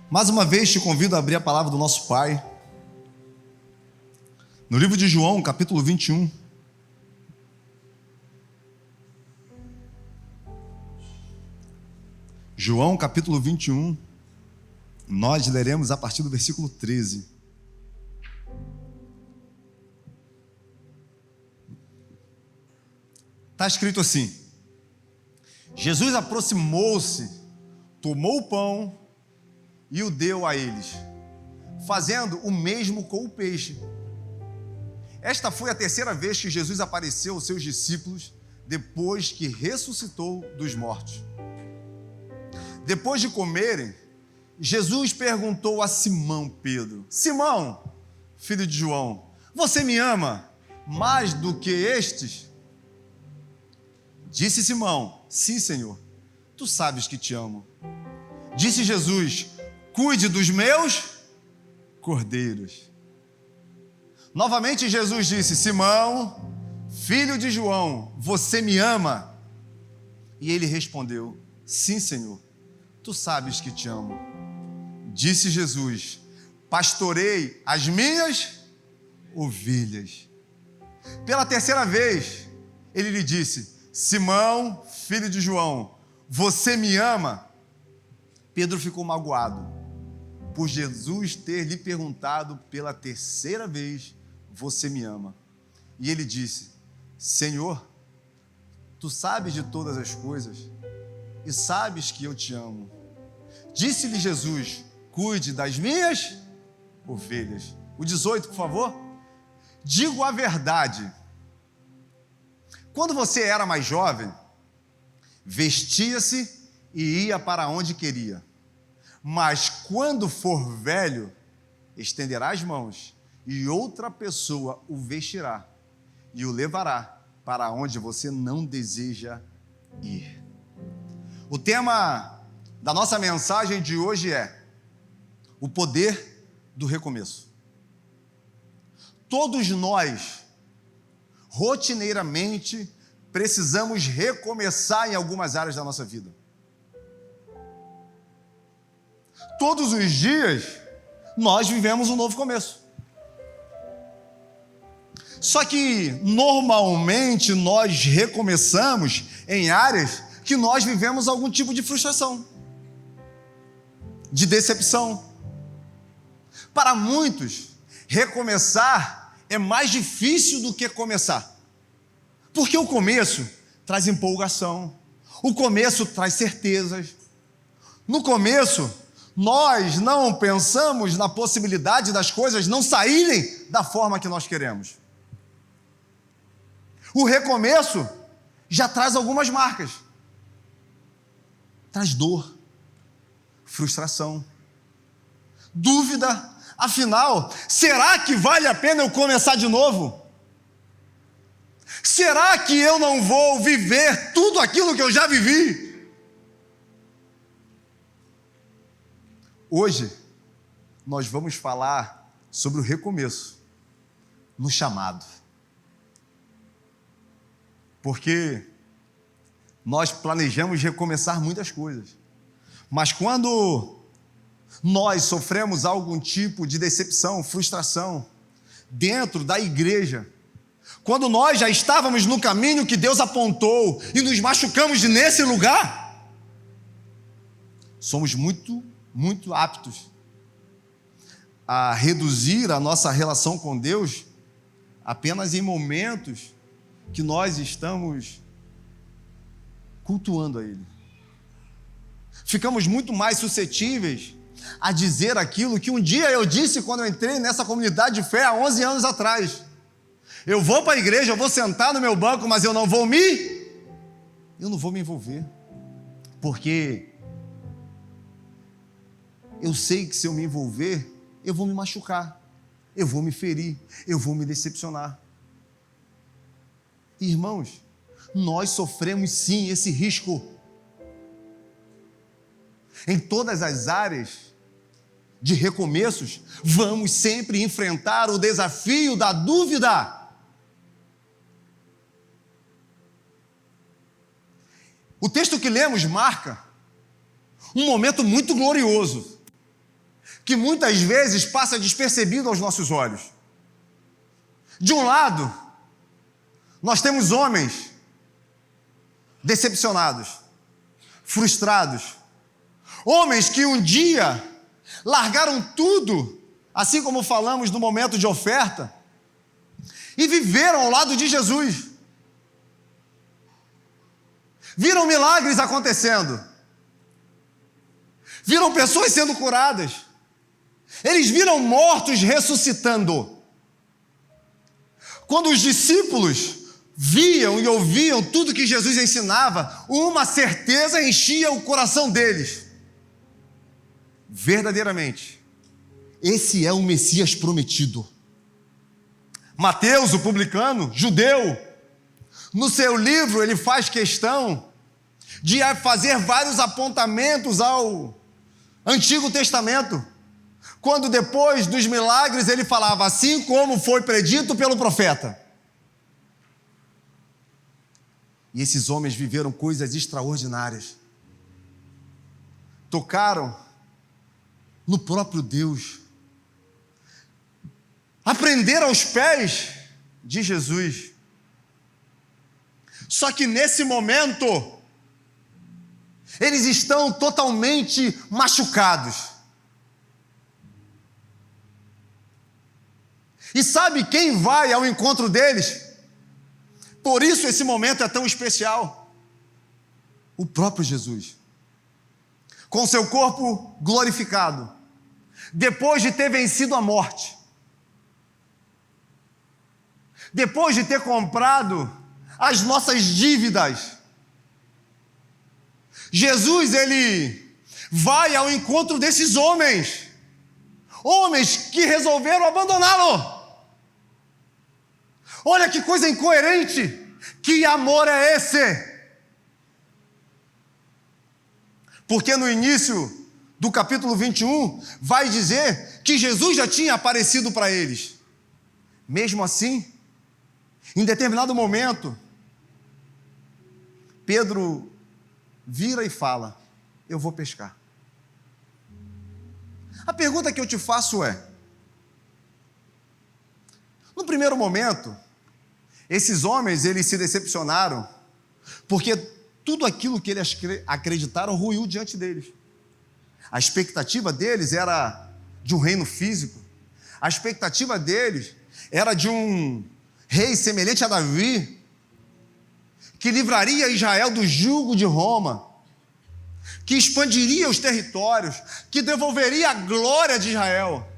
Mais uma vez te convido a abrir a palavra do nosso Pai, no livro de João, capítulo 21. João, capítulo 21, nós leremos a partir do versículo 13. Está escrito assim: Jesus aproximou-se, tomou o pão e o deu a eles, fazendo o mesmo com o peixe. Esta foi a terceira vez que Jesus apareceu aos seus discípulos depois que ressuscitou dos mortos. Depois de comerem, Jesus perguntou a Simão Pedro: Simão, filho de João, você me ama mais do que estes? Disse Simão: sim, Senhor, tu sabes que te amo. Disse Jesus: cuide dos meus cordeiros. Novamente Jesus disse: Simão, filho de João, você me ama? E ele respondeu: sim, Senhor, tu sabes que te amo. Disse Jesus: pastorei as minhas ovelhas. Pela terceira vez ele lhe disse: Simão, filho de João, você me ama? Pedro ficou magoado por Jesus ter lhe perguntado pela terceira vez: você me ama? E ele disse: Senhor, tu sabes de todas as coisas e sabes que eu te amo. Disse-lhe Jesus: cuide das minhas ovelhas. O 18, por favor. Digo a verdade. Quando você era mais jovem, vestia-se e ia para onde queria. Mas quando for velho, estenderá as mãos e outra pessoa o vestirá e o levará para onde você não deseja ir. O tema da nossa mensagem de hoje é o poder do recomeço. Todos nós, rotineiramente, precisamos recomeçar em algumas áreas da nossa vida. Todos os dias, nós vivemos um novo começo. Só que, normalmente, nós recomeçamos em áreas que nós vivemos algum tipo de frustração, de decepção. Para muitos, recomeçar é mais difícil do que começar. Porque o começo traz empolgação, o começo traz certezas. No começo, nós não pensamos na possibilidade das coisas não saírem da forma que nós queremos. O recomeço já traz algumas marcas. Traz dor, frustração, dúvida. Afinal, será que vale a pena eu começar de novo? Será que eu não vou viver tudo aquilo que eu já vivi? Hoje, nós vamos falar sobre o recomeço no chamado. Porque nós planejamos recomeçar muitas coisas, mas quando nós sofremos algum tipo de decepção, frustração dentro da igreja, quando nós já estávamos no caminho que Deus apontou e nos machucamos nesse lugar, somos muito aptos a reduzir a nossa relação com Deus apenas em momentos que nós estamos cultuando a Ele. Ficamos muito mais suscetíveis a dizer aquilo que um dia eu disse quando eu entrei nessa comunidade de fé há 11 anos atrás. Eu vou para a igreja, eu vou sentar no meu banco, mas eu não vou me envolver. Porque eu sei que se eu me envolver, eu vou me machucar, eu vou me ferir, eu vou me decepcionar. Irmãos, nós sofremos sim esse risco. Em todas as áreas de recomeços, vamos sempre enfrentar o desafio da dúvida. O texto que lemos marca um momento muito glorioso que muitas vezes passa despercebido aos nossos olhos. De um lado, nós temos homens decepcionados, frustrados, homens que um dia largaram tudo, assim como falamos no momento de oferta, e viveram ao lado de Jesus. Viram milagres acontecendo, viram pessoas sendo curadas, eles viram mortos ressuscitando. Quando os discípulos viam e ouviam tudo que Jesus ensinava, uma certeza enchia o coração deles. Verdadeiramente, esse é o Messias prometido. Mateus, o publicano, judeu, no seu livro ele faz questão de fazer vários apontamentos ao Antigo Testamento, quando depois dos milagres ele falava, assim como foi predito pelo profeta. E esses homens viveram coisas extraordinárias. Tocaram no próprio Deus. Aprenderam aos pés de Jesus. Só que nesse momento, eles estão totalmente machucados. E sabe quem vai ao encontro deles? Por isso esse momento é tão especial. O próprio Jesus. Com seu corpo glorificado. Depois de ter vencido a morte. Depois de ter comprado as nossas dívidas. Jesus, ele vai ao encontro desses homens. Homens que resolveram abandoná-lo. Olha que coisa incoerente, que amor é esse? Porque no início do capítulo 21, vai dizer que Jesus já tinha aparecido para eles. Mesmo assim, em determinado momento, Pedro vira e fala, eu vou pescar. A pergunta que eu te faço é, no primeiro momento, esses homens, eles se decepcionaram, porque tudo aquilo que eles acreditaram ruiu diante deles. A expectativa deles era de um reino físico. A expectativa deles era de um rei semelhante a Davi, que livraria Israel do jugo de Roma, que expandiria os territórios, que devolveria a glória de Israel.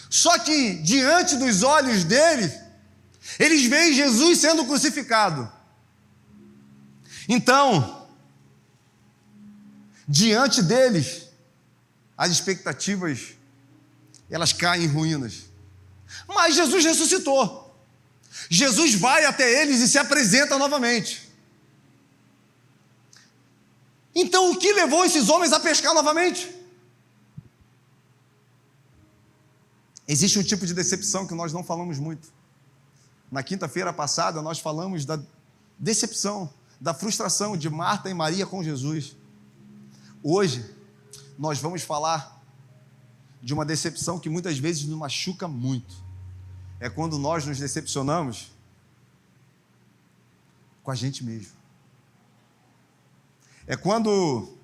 Só que, diante dos olhos deles, eles veem Jesus sendo crucificado. Então, diante deles, as expectativas, elas caem em ruínas. Mas Jesus ressuscitou. Jesus vai até eles e se apresenta novamente. Então, o que levou esses homens a pescar novamente? Existe um tipo de decepção que nós não falamos muito. Na quinta-feira passada, nós falamos da decepção, da frustração de Marta e Maria com Jesus. Hoje, nós vamos falar de uma decepção que muitas vezes nos machuca muito. É quando nós nos decepcionamos com a gente mesmo. É quando,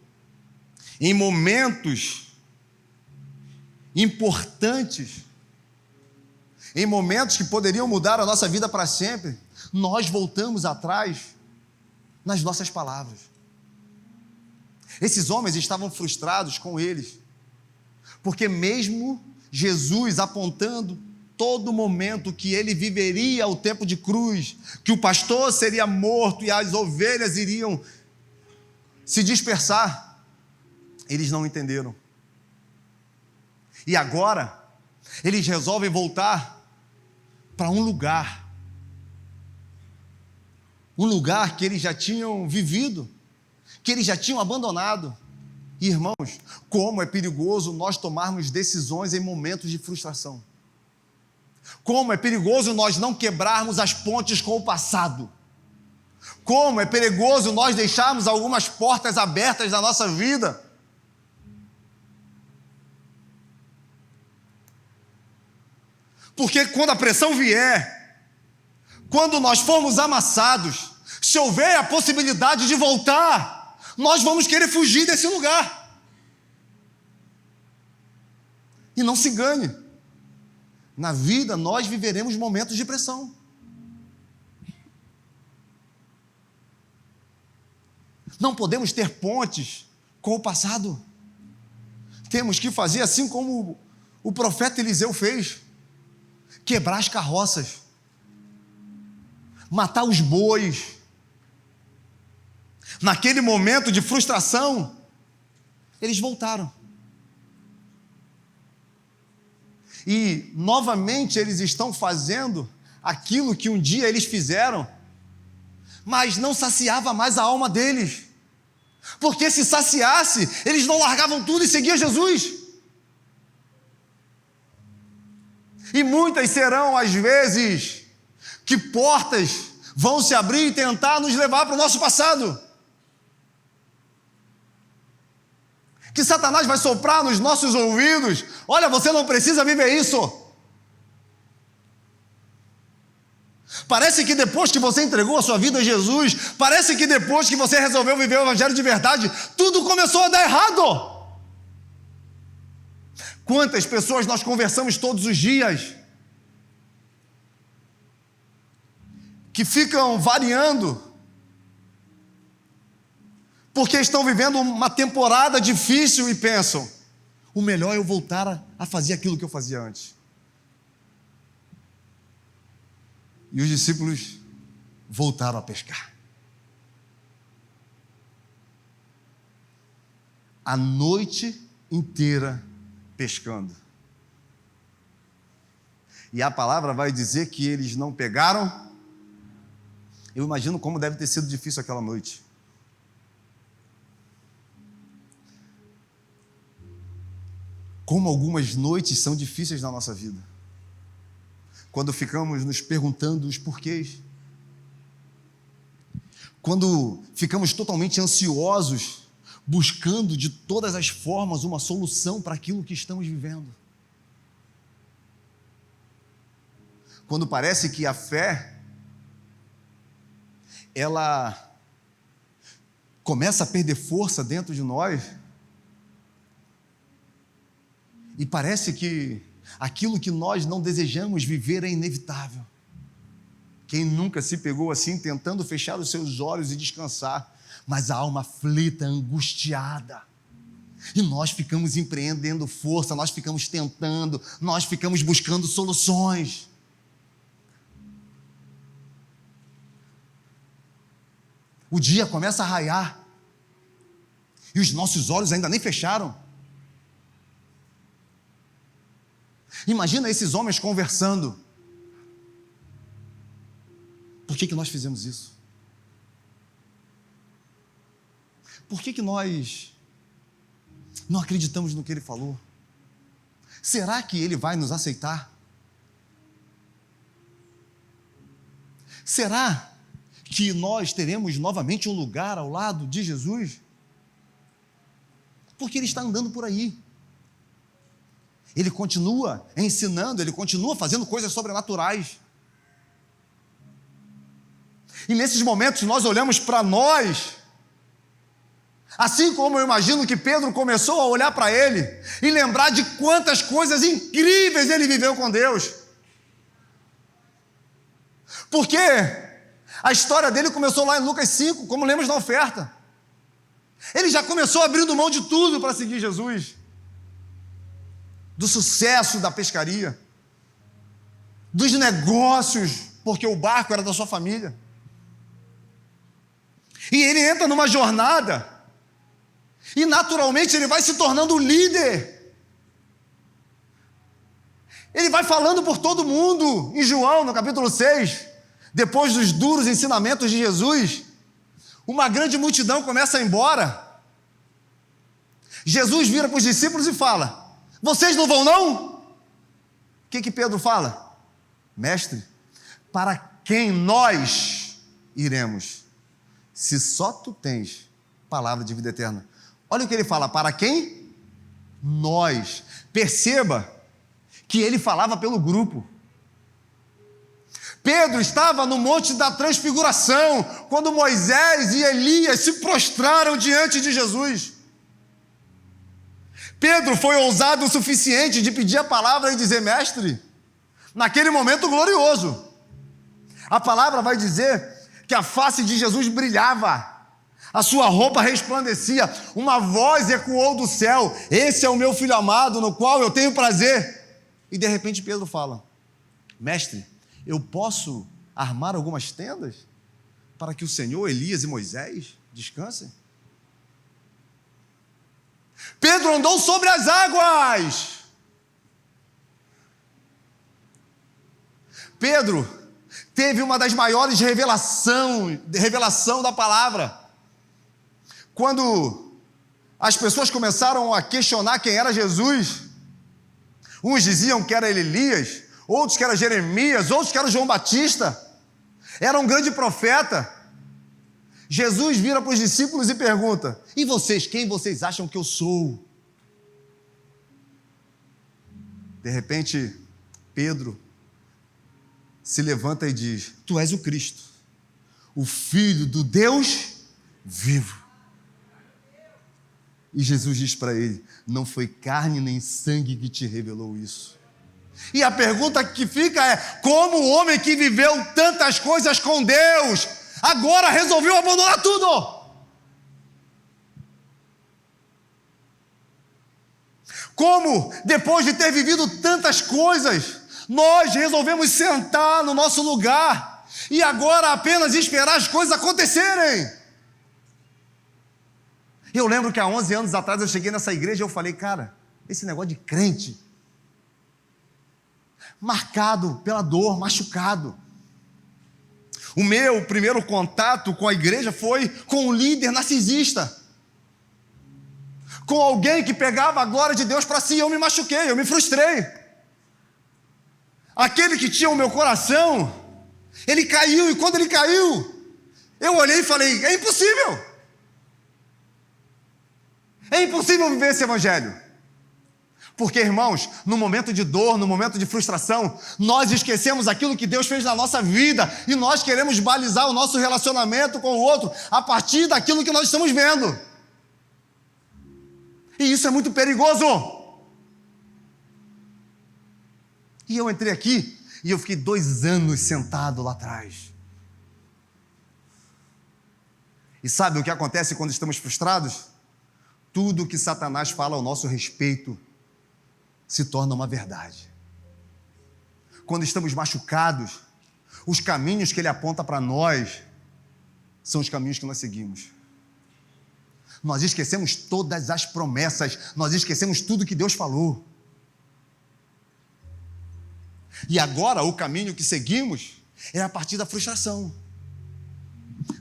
em momentos importantes, em momentos que poderiam mudar a nossa vida para sempre, nós voltamos atrás nas nossas palavras. Esses homens estavam frustrados com eles, porque mesmo Jesus apontando todo momento que ele viveria o tempo de cruz, que o pastor seria morto e as ovelhas iriam se dispersar, eles não entenderam. E agora, eles resolvem voltar para um lugar que eles já tinham vivido, que eles já tinham abandonado. E, irmãos, como é perigoso nós tomarmos decisões em momentos de frustração. Como é perigoso nós não quebrarmos as pontes com o passado. Como é perigoso nós deixarmos algumas portas abertas na nossa vida. Porque quando a pressão vier, quando nós formos amassados, se houver a possibilidade de voltar, nós vamos querer fugir desse lugar. E não se engane. Na vida, nós viveremos momentos de pressão. Não podemos ter pontes com o passado. Temos que fazer assim como o profeta Eliseu fez: quebrar as carroças, matar os bois. Naquele momento de frustração, eles voltaram. E, novamente, eles estão fazendo aquilo que um dia eles fizeram, mas não saciava mais a alma deles. Porque se saciasse, eles não largavam tudo e seguiam Jesus. E muitas serão as vezes que portas vão se abrir e tentar nos levar para o nosso passado. Que Satanás vai soprar nos nossos ouvidos: olha, você não precisa viver isso. Parece que depois que você entregou a sua vida a Jesus, parece que depois que você resolveu viver o evangelho de verdade, tudo começou a dar errado. Quantas pessoas nós conversamos todos os dias que ficam variando porque estão vivendo uma temporada difícil e pensam: o melhor é eu voltar a fazer aquilo que eu fazia antes. E os discípulos voltaram a pescar. A noite inteira pescando. E a palavra vai dizer que eles não pegaram. Eu imagino como deve ter sido difícil aquela noite. Como algumas noites são difíceis na nossa vida. Quando ficamos nos perguntando os porquês. Quando ficamos totalmente ansiosos, buscando de todas as formas uma solução para aquilo que estamos vivendo. Quando parece que a fé, ela começa a perder força dentro de nós, e parece que aquilo que nós não desejamos viver é inevitável. Quem nunca se pegou assim, tentando fechar os seus olhos e descansar, mas a alma aflita, angustiada, e nós ficamos empreendendo força, nós ficamos tentando, nós ficamos buscando soluções. O dia começa a raiar, e os nossos olhos ainda nem fecharam. Imagina esses homens conversando. Por que nós fizemos isso? Por que nós não acreditamos no que ele falou? Será que ele vai nos aceitar? Será que nós teremos novamente um lugar ao lado de Jesus? Porque ele está andando por aí. Ele continua ensinando, ele continua fazendo coisas sobrenaturais. E nesses momentos nós olhamos para nós, assim como eu imagino que Pedro começou a olhar para ele e lembrar de quantas coisas incríveis ele viveu com Deus. Porque a história dele começou lá em Lucas 5, como lemos na oferta. Ele já começou abrindo mão de tudo para seguir Jesus. Do sucesso da pescaria, dos negócios, porque o barco era da sua família. E ele entra numa jornada, e naturalmente ele vai se tornando líder. Ele vai falando por todo mundo. Em João, no capítulo 6, depois dos duros ensinamentos de Jesus, uma grande multidão começa a ir embora. Jesus vira para os discípulos e fala: vocês não vão não? O que Pedro fala? Mestre, para quem nós iremos? Se só tu tens palavra de vida eterna. Olha o que ele fala: para quem? Nós. Perceba que ele falava pelo grupo. Pedro estava no Monte da Transfiguração, quando Moisés e Elias se prostraram diante de Jesus. Pedro foi ousado o suficiente de pedir a palavra e dizer: mestre, naquele momento glorioso, a palavra vai dizer que a face de Jesus brilhava, a sua roupa resplandecia, uma voz ecoou do céu: esse é o meu filho amado, no qual eu tenho prazer. E de repente Pedro fala: mestre, eu posso armar algumas tendas para que o Senhor, Elias e Moisés descansem? Pedro andou sobre as águas. Pedro teve uma das maiores revelação da palavra. Quando as pessoas começaram a questionar quem era Jesus, uns diziam que era Elias, outros que era Jeremias, outros que era João Batista, era um grande profeta. Jesus vira para os discípulos e pergunta: e vocês, quem vocês acham que eu sou? De repente, Pedro se levanta e diz: tu és o Cristo, o Filho do Deus vivo. E Jesus diz para ele: não foi carne nem sangue que te revelou isso. E a pergunta que fica é: como o homem que viveu tantas coisas com Deus, agora resolveu abandonar tudo? Como, depois de ter vivido tantas coisas, nós resolvemos sentar no nosso lugar e agora apenas esperar as coisas acontecerem? Eu lembro que há 11 anos atrás eu cheguei nessa igreja e eu falei: cara, esse negócio de crente, marcado pela dor, machucado. O meu primeiro contato com a igreja foi com um líder narcisista, com alguém que pegava a glória de Deus para si. Eu me machuquei, eu me frustrei. Aquele que tinha o meu coração, ele caiu, e quando ele caiu, eu olhei e falei: é impossível. É impossível viver esse evangelho. Porque, irmãos, no momento de dor, no momento de frustração, nós esquecemos aquilo que Deus fez na nossa vida e nós queremos balizar o nosso relacionamento com o outro a partir daquilo que nós estamos vendo. E isso é muito perigoso. E eu entrei aqui e eu fiquei 2 anos sentado lá atrás. E sabe o que acontece quando estamos frustrados? Tudo que Satanás fala ao nosso respeito se torna uma verdade. Quando estamos machucados, os caminhos que ele aponta para nós são os caminhos que nós seguimos. Nós esquecemos todas as promessas, nós esquecemos tudo que Deus falou. E agora o caminho que seguimos é a partir da frustração.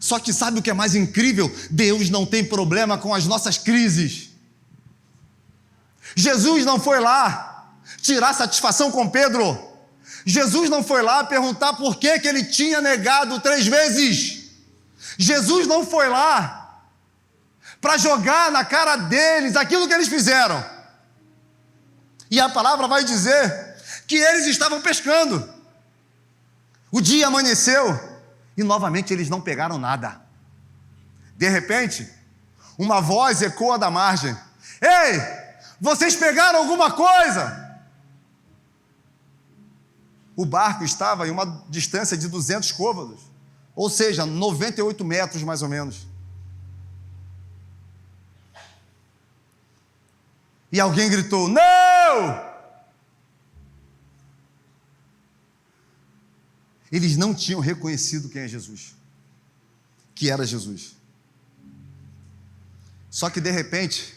Só que sabe o que é mais incrível? Deus não tem problema com as nossas crises. Jesus não foi lá tirar satisfação com Pedro. Jesus não foi lá perguntar por que ele tinha negado 3 vezes. Jesus não foi lá para jogar na cara deles aquilo que eles fizeram. E a palavra vai dizer que eles estavam pescando. O dia amanheceu e novamente eles não pegaram nada. De repente, uma voz ecoa da margem: ei, vocês pegaram alguma coisa? O barco estava em uma distância de 200 côvados, ou seja, 98 metros mais ou menos. E alguém gritou: não! Eles não tinham reconhecido quem é Jesus, que era Jesus. Só que de repente,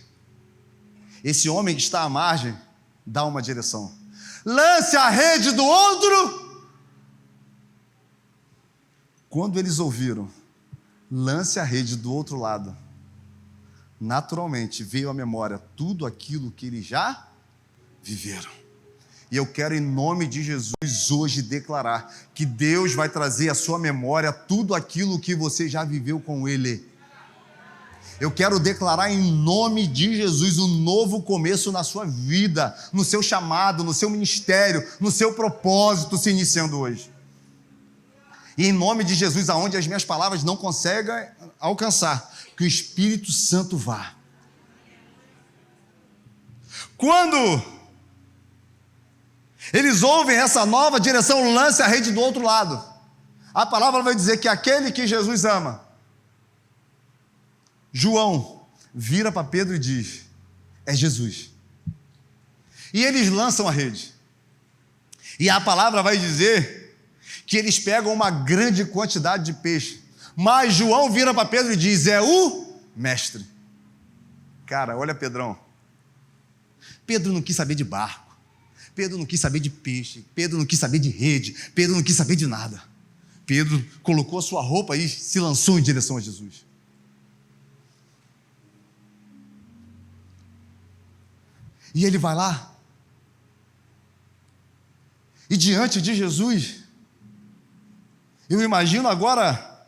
esse homem que está à margem dá uma direção: lance a rede do outro. Quando eles ouviram, lance a rede do outro lado, naturalmente veio à memória tudo aquilo que eles já viveram. E eu quero, em nome de Jesus, hoje declarar que Deus vai trazer à sua memória tudo aquilo que você já viveu com Ele. Eu quero declarar em nome de Jesus um novo começo na sua vida, no seu chamado, no seu ministério, no seu propósito se iniciando hoje. E em nome de Jesus, aonde as minhas palavras não conseguem alcançar, que o Espírito Santo vá. Quando eles ouvem essa nova direção, lance a rede do outro lado. A palavra vai dizer que aquele que Jesus ama, João, vira para Pedro e diz: é Jesus. E eles lançam a rede. E a palavra vai dizer que eles pegam uma grande quantidade de peixe. Mas João vira para Pedro e diz: é o mestre. Cara, olha Pedrão. Pedro não quis saber de barco. Pedro não quis saber de peixe. Pedro não quis saber de rede. Pedro não quis saber de nada. Pedro colocou a sua roupa e se lançou em direção a Jesus. E ele vai lá. E diante de Jesus, eu imagino agora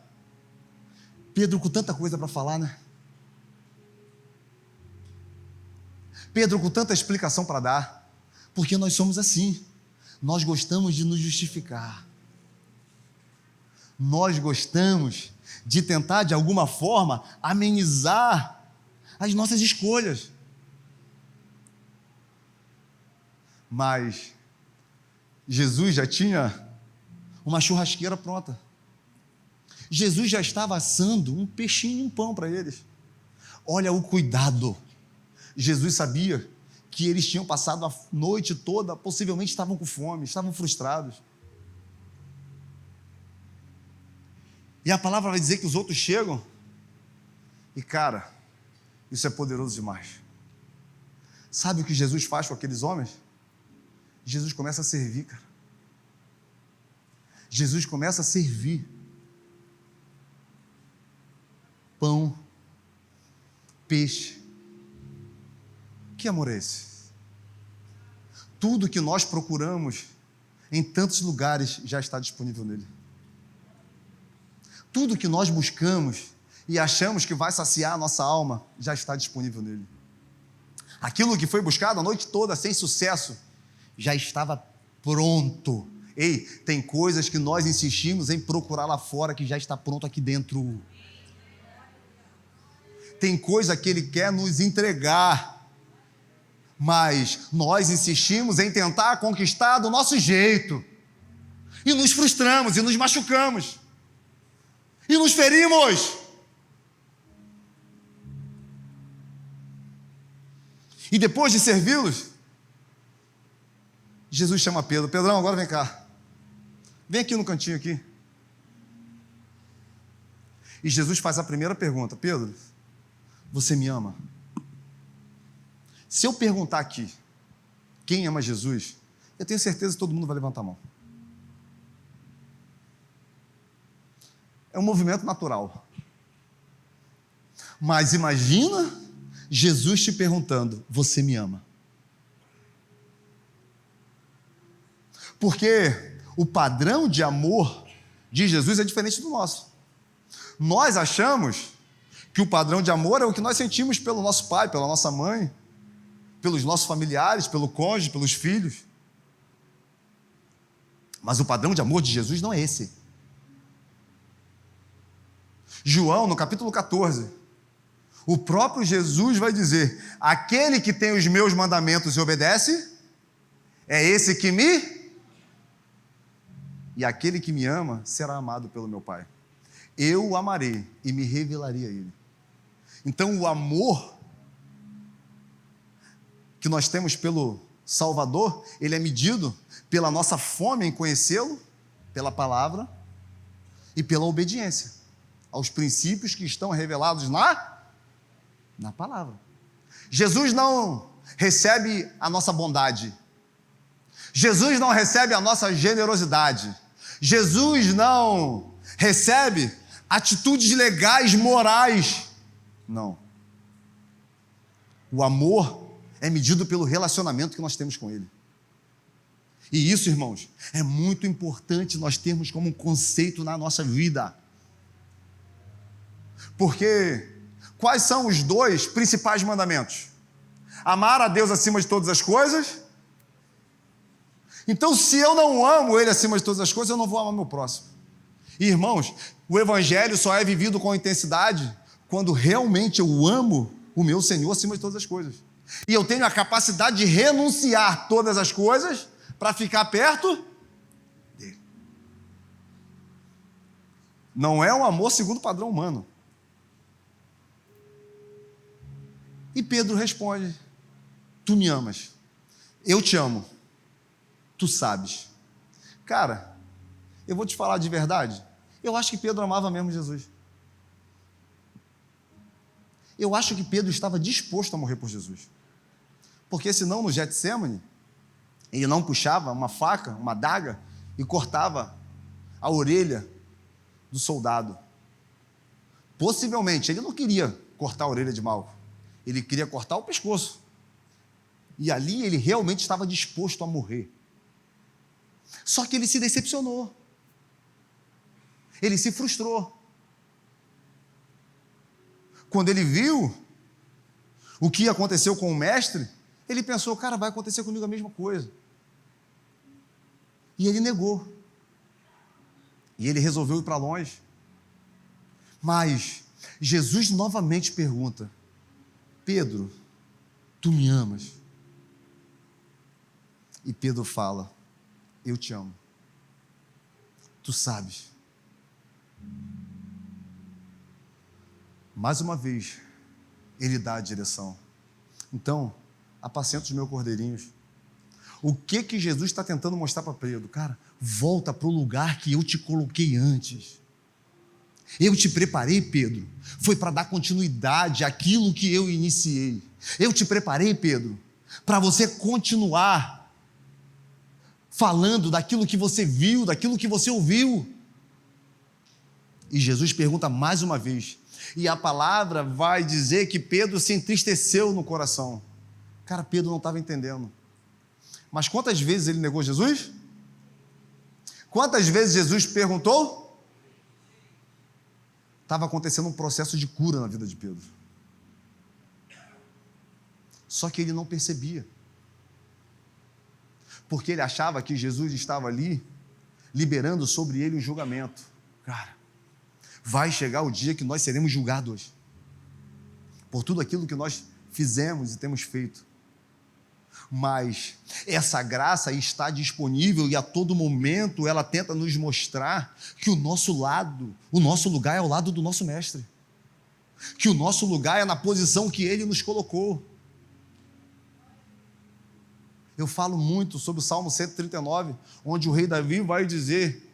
Pedro com tanta coisa para falar, né? Pedro com tanta explicação para dar, porque nós somos assim, nós gostamos de nos justificar, nós gostamos de tentar de alguma forma amenizar as nossas escolhas, mas Jesus já tinha uma churrasqueira pronta, Jesus já estava assando um peixinho e um pão para eles. Olha o cuidado. Jesus sabia que eles tinham passado a noite toda, possivelmente estavam com fome, estavam frustrados. E a palavra vai dizer que os outros chegam e, cara, isso é poderoso demais. Sabe o que Jesus faz com aqueles homens? Jesus começa a servir, cara. Jesus começa a servir pão, peixe. Que amor é esse? Tudo que nós procuramos em tantos lugares já está disponível nele. Tudo que nós buscamos e achamos que vai saciar a nossa alma já está disponível nele. Aquilo que foi buscado a noite toda sem sucesso já estava pronto. Ei, tem coisas que nós insistimos em procurar lá fora que já está pronto aqui dentro. Tem coisa que ele quer nos entregar, mas nós insistimos em tentar conquistar do nosso jeito, e nos frustramos, e nos machucamos, e nos ferimos. E depois de servi-los, Jesus chama Pedro: Pedrão, agora vem cá, vem aqui no cantinho aqui. E Jesus faz a primeira pergunta: Pedro, você me ama? Se eu perguntar aqui quem ama Jesus, eu tenho certeza que todo mundo vai levantar a mão. É um movimento natural. Mas imagina Jesus te perguntando: você me ama? Porque o padrão de amor de Jesus é diferente do nosso. Nós achamos que o padrão de amor é o que nós sentimos pelo nosso pai, pela nossa mãe, pelos nossos familiares, pelo cônjuge, pelos filhos. Mas o padrão de amor de Jesus não é esse. João, no capítulo 14, o próprio Jesus vai dizer: aquele que tem os meus mandamentos e obedece, é esse que me... E aquele que me ama será amado pelo meu Pai. Eu o amarei e me revelarei a ele. Então o amor que nós temos pelo Salvador, ele é medido pela nossa fome em conhecê-lo, pela palavra e pela obediência aos princípios que estão revelados na palavra. Jesus não recebe a nossa bondade. Jesus não recebe a nossa generosidade. Jesus não recebe atitudes legais, morais. Não. O amor é medido pelo relacionamento que nós temos com Ele. E isso, irmãos, é muito importante nós termos como um conceito na nossa vida. Porque quais são os dois principais mandamentos? Amar a Deus acima de todas as coisas. Então, se eu não amo Ele acima de todas as coisas, eu não vou amar meu próximo. Irmãos, o evangelho só é vivido com intensidade quando realmente eu amo o meu Senhor acima de todas as coisas. E eu tenho a capacidade de renunciar todas as coisas para ficar perto dele. Não é um amor segundo o padrão humano. E Pedro responde: tu me amas, eu te amo, tu sabes. Cara, eu vou te falar de verdade, eu acho que Pedro amava mesmo Jesus. Eu acho que Pedro estava disposto a morrer por Jesus. Porque senão no Getsêmani, ele não puxava uma faca, uma adaga, e cortava a orelha do soldado. Possivelmente, ele não queria cortar a orelha de Malco, ele queria cortar o pescoço. E ali ele realmente estava disposto a morrer. Só que ele se decepcionou. Ele se frustrou. Quando ele viu o que aconteceu com o mestre, ele pensou: cara, vai acontecer comigo a mesma coisa. E ele negou. E ele resolveu ir para longe. Mas Jesus novamente pergunta: Pedro, tu me amas? E Pedro fala: eu te amo. Tu sabes. Mais uma vez, ele dá a direção. Então, apacenta os meus cordeirinhos. O que Jesus está tentando mostrar para Pedro? Cara, volta para o lugar que eu te coloquei antes. Eu te preparei, Pedro, foi para dar continuidade àquilo que eu iniciei. Eu te preparei, Pedro, para você continuar falando daquilo que você viu, daquilo que você ouviu. E Jesus pergunta mais uma vez, e a palavra vai dizer que Pedro se entristeceu no coração. Cara, Pedro não estava entendendo. Mas quantas vezes ele negou Jesus? Quantas vezes Jesus perguntou? Estava acontecendo um processo de cura na vida de Pedro. Só que ele não percebia. Porque ele achava que Jesus estava ali, liberando sobre ele um julgamento. Cara, vai chegar o dia que nós seremos julgados por tudo aquilo que nós fizemos e temos feito. Mas essa graça está disponível e a todo momento ela tenta nos mostrar que o nosso lugar é ao lado do nosso mestre. Que o nosso lugar é na posição que ele nos colocou. Eu falo muito sobre o Salmo 139, onde o rei Davi vai dizer: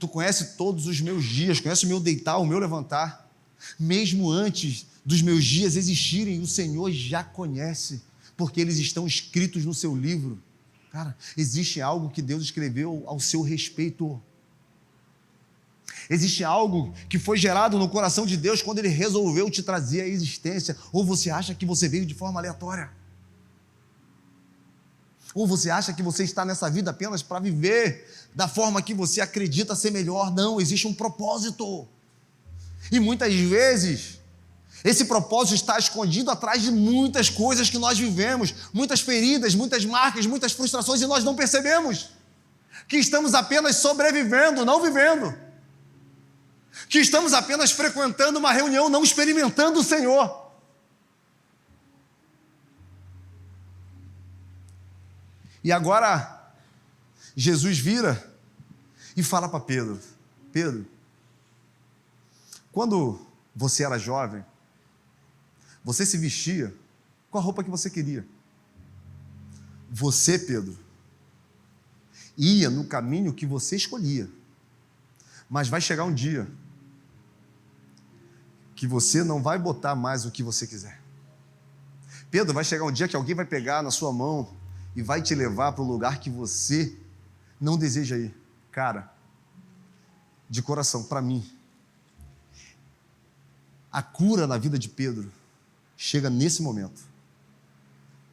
tu conhece todos os meus dias, conhece o meu deitar, o meu levantar. Mesmo antes dos meus dias existirem, o Senhor já conhece, porque eles estão escritos no seu livro. Cara, existe algo que Deus escreveu ao seu respeito. Existe algo que foi gerado no coração de Deus quando Ele resolveu te trazer à existência. Ou você acha que você veio de forma aleatória? Ou você acha que você está nessa vida apenas para viver da forma que você acredita ser melhor? Não, existe um propósito. E muitas vezes, esse propósito está escondido atrás de muitas coisas que nós vivemos, muitas feridas, muitas marcas, muitas frustrações, e nós não percebemos que estamos apenas sobrevivendo, não vivendo. Que estamos apenas frequentando uma reunião, não experimentando o Senhor. E agora, Jesus vira e fala para Pedro: Pedro, quando você era jovem, você se vestia com a roupa que você queria. Você, Pedro, ia no caminho que você escolhia. Mas vai chegar um dia que você não vai botar mais o que você quiser. Pedro, vai chegar um dia que alguém vai pegar na sua mão e vai te levar para o lugar que você não deseja ir. Cara, de coração, para mim, a cura na vida de Pedro chega nesse momento.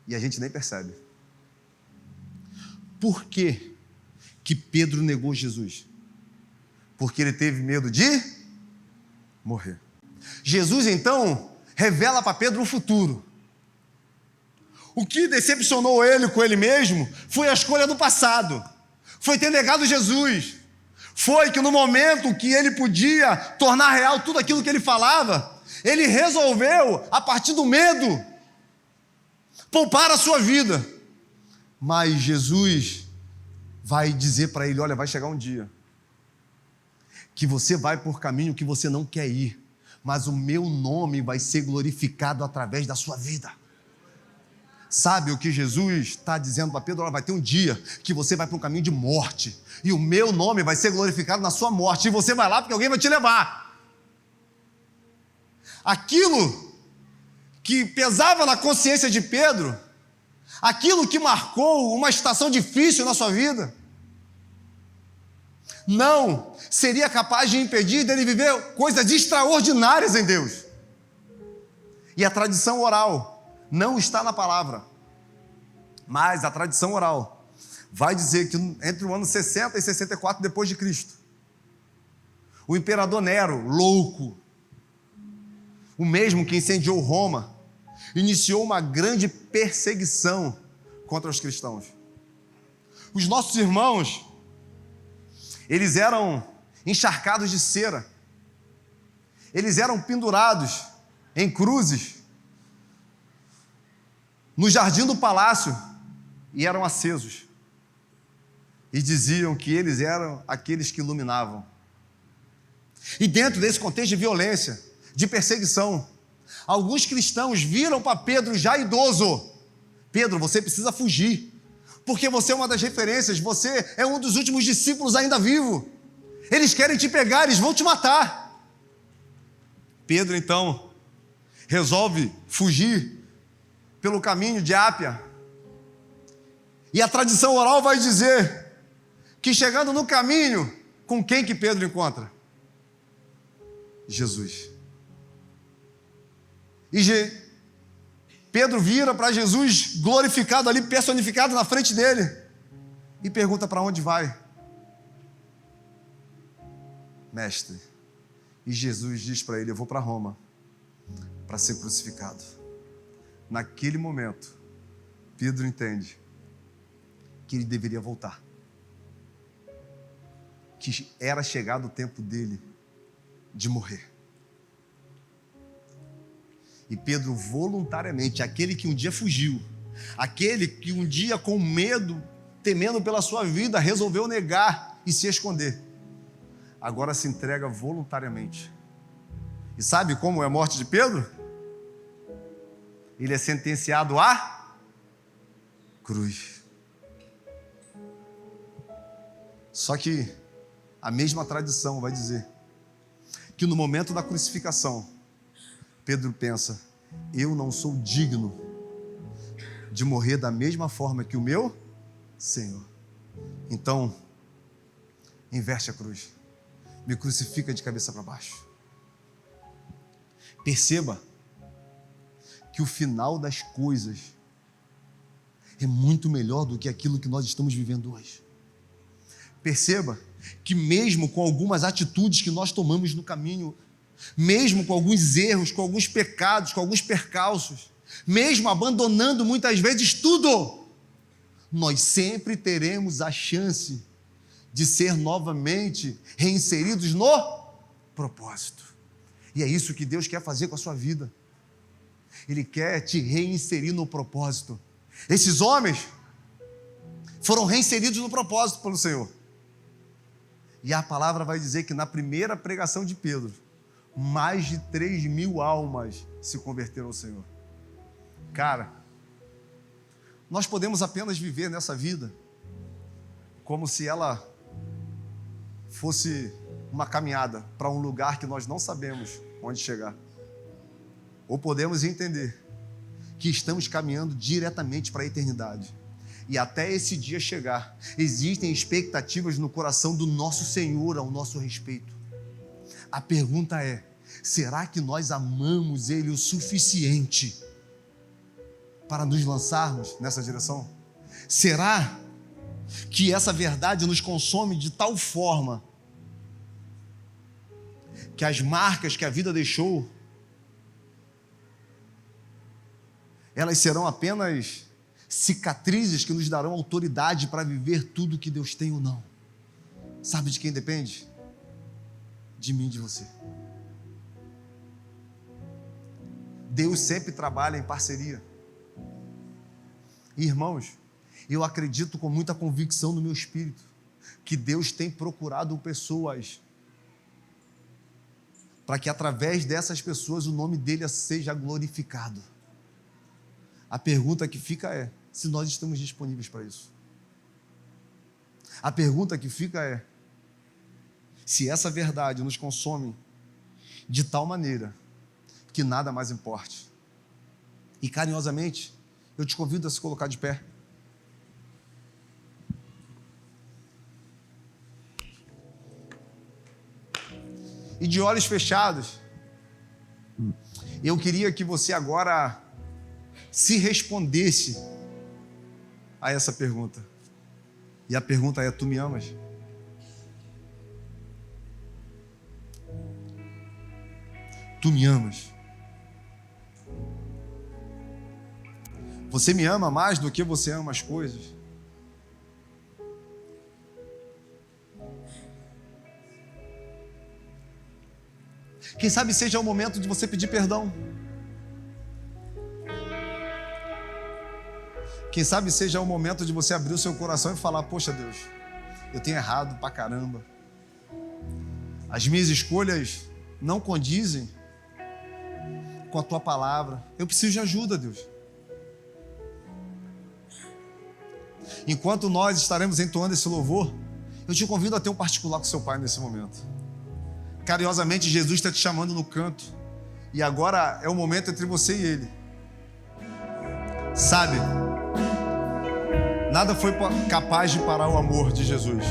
E a gente nem percebe. Por que que Pedro negou Jesus? Porque ele teve medo de morrer. Jesus, então, revela para Pedro o futuro. O que decepcionou ele com ele mesmo foi a escolha do passado. Foi ter negado Jesus. foi que no momento que ele podia tornar real tudo aquilo que ele falava, ele resolveu, a partir do medo, poupar a sua vida. Mas Jesus vai dizer para ele: olha, vai chegar um dia que você vai por caminho que você não quer ir, mas o meu nome vai ser glorificado através da sua vida. Sabe o que Jesus está dizendo para Pedro? Olha, vai ter um dia que você vai para um caminho de morte, e o meu nome vai ser glorificado na sua morte, e você vai lá porque alguém vai te levar. Aquilo que pesava na consciência de Pedro, aquilo que marcou uma estação difícil na sua vida, não seria capaz de impedir dele viver coisas extraordinárias em Deus. E a tradição oral não está na palavra, mas a tradição oral vai dizer que entre o ano 60 e 64 depois de Cristo, o imperador Nero, louco, o mesmo que incendiou Roma, iniciou uma grande perseguição contra os cristãos. Os nossos irmãos, eles eram encharcados de cera, eles eram pendurados em cruzes no jardim do palácio e eram acesos, e diziam que eles eram aqueles que iluminavam. E dentro desse contexto de violência, de perseguição, alguns cristãos viram para Pedro já idoso: Pedro, você precisa fugir, porque você é uma das referências, você é um dos últimos discípulos ainda vivo, eles querem te pegar, eles vão te matar. Pedro então resolve fugir pelo caminho de Ápia, e a tradição oral vai dizer que chegando no caminho, com quem que Pedro encontra? Jesus. E Pedro vira para Jesus glorificado ali, personificado na frente dele, e pergunta: para onde vai, mestre? E Jesus diz para ele: eu vou para Roma para ser crucificado. Naquele momento, Pedro entende que ele deveria voltar, que era chegado o tempo dele de morrer. E Pedro voluntariamente, aquele que um dia fugiu, aquele que um dia com medo, temendo pela sua vida, resolveu negar e se esconder, agora se entrega voluntariamente. E sabe como é a morte de Pedro? Ele é sentenciado à cruz. Só que a mesma tradição vai dizer que no momento da crucificação, Pedro pensa: eu não sou digno de morrer da mesma forma que o meu Senhor. Então, inverte a cruz, me crucifica de cabeça para baixo. Perceba que o final das coisas é muito melhor do que aquilo que nós estamos vivendo hoje. Perceba que mesmo com algumas atitudes que nós tomamos no caminho, mesmo com alguns erros, com alguns pecados, com alguns percalços, mesmo abandonando muitas vezes tudo, nós sempre teremos a chance de ser novamente reinseridos no propósito. E é isso que Deus quer fazer com a sua vida. Ele quer te reinserir no propósito. Esses homens foram reinseridos no propósito pelo Senhor. E a palavra vai dizer que na primeira pregação de Pedro, mais de 3.000 almas se converteram ao Senhor. Cara, nós podemos apenas viver nessa vida como se ela fosse uma caminhada para um lugar que nós não sabemos onde chegar. Ou podemos entender que estamos caminhando diretamente para a eternidade. E até esse dia chegar, existem expectativas no coração do nosso Senhor ao nosso respeito. A pergunta é: será que nós amamos Ele o suficiente para nos lançarmos nessa direção? Será que essa verdade nos consome de tal forma que as marcas que a vida deixou, elas serão apenas cicatrizes que nos darão autoridade para viver tudo que Deus tem ou não? Sabe de quem depende? De mim e de você. Deus sempre trabalha em parceria. E, irmãos, eu acredito com muita convicção no meu espírito que Deus tem procurado pessoas para que através dessas pessoas o nome dele seja glorificado. A pergunta que fica é se nós estamos disponíveis para isso. A pergunta que fica é se essa verdade nos consome de tal maneira que nada mais importe. E carinhosamente, eu te convido a se colocar de pé. E de olhos fechados, eu queria que você agora se respondesse a essa pergunta. E a pergunta é: tu me amas? Tu me amas? Você me ama mais do que você ama as coisas? Quem sabe seja o momento de você pedir perdão. Quem sabe seja o momento de você abrir o seu coração e falar: poxa Deus, eu tenho errado pra caramba. As minhas escolhas não condizem com a tua palavra. Eu preciso de ajuda, Deus. Enquanto nós estaremos entoando esse louvor, eu te convido a ter um particular com seu pai nesse momento. Carinhosamente, Jesus está te chamando no canto. E agora é o momento entre você e ele. Sabe, nada foi capaz de parar o amor de Jesus.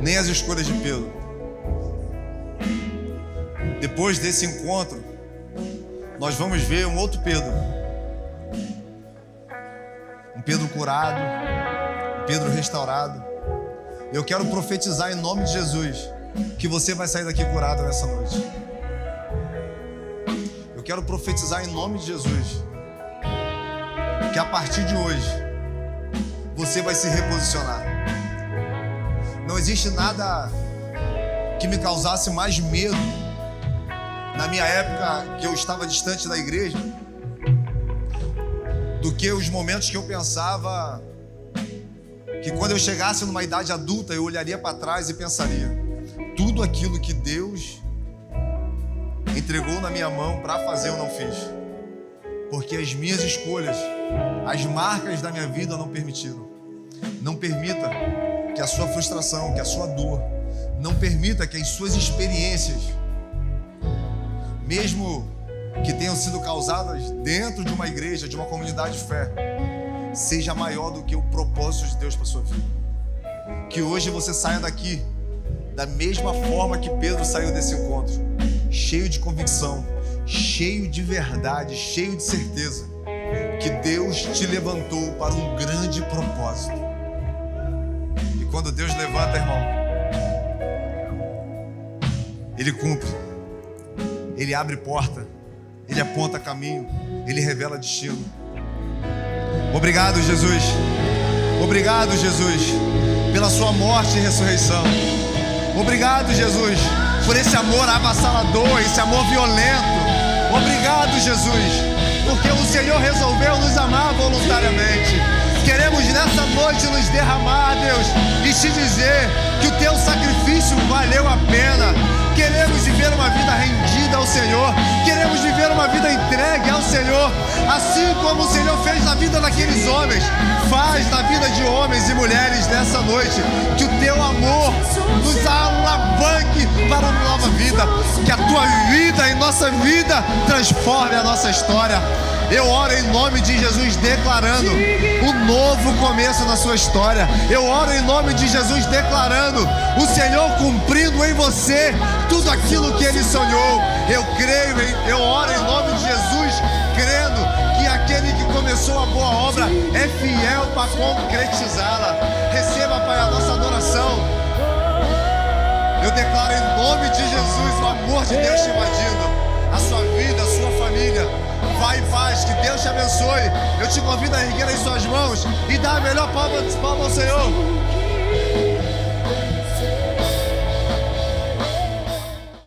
Nem as escolhas de Pedro. Depois desse encontro, nós vamos ver um outro Pedro. Um Pedro curado, um Pedro restaurado. Eu quero profetizar em nome de Jesus que você vai sair daqui curado nessa noite. Eu quero profetizar em nome de Jesus que a partir de hoje você vai se reposicionar. Não existe nada que me causasse mais medo na minha época que eu estava distante da igreja do que os momentos que eu pensava que quando eu chegasse numa idade adulta eu olharia para trás e pensaria: tudo aquilo que Deus entregou na minha mão para fazer eu não fiz, porque as minhas escolhas, as marcas da minha vida não permitiram. Não permita que a sua frustração, que a sua dor, não permita que as suas experiências, mesmo que tenham sido causadas dentro de uma igreja, de uma comunidade de fé, seja maior do que o propósito de Deus para a sua vida. Que hoje você saia daqui da mesma forma que Pedro saiu desse encontro, cheio de convicção, cheio de verdade, cheio de certeza que Deus te levantou para um grande propósito. E quando Deus levanta, irmão, Ele cumpre, Ele abre porta, Ele aponta caminho, Ele revela destino. Obrigado, Jesus. Obrigado, Jesus, pela sua morte e ressurreição. Obrigado, Jesus, por esse amor avassalador, esse amor violento. Obrigado, Jesus, porque o Senhor resolveu nos amar voluntariamente. Queremos nessa noite nos derramar, Deus, e te dizer que o teu sacrifício valeu a pena. Queremos viver uma vida rendida ao Senhor. Queremos viver uma vida entregue ao Senhor. Assim como o Senhor fez na vida daqueles homens, faz na vida de homens e mulheres nessa noite. Que o teu amor nos alavanque para uma nova vida. Que a tua vida e nossa vida transforme a nossa história. Eu oro em nome de Jesus declarando um novo começo na sua história. Eu oro em nome de Jesus declarando o Senhor cumprindo em você tudo aquilo que Ele sonhou. Eu oro em nome de Jesus crendo que aquele que começou a boa obra é fiel para concretizá-la. Receba, Pai, a nossa adoração. Eu declaro em nome de Jesus o amor de Deus te invadindo, a sua vida, a sua família. Vai em paz, que Deus te abençoe. Eu te convido a erguer as suas mãos e dar a melhor palma ao Senhor.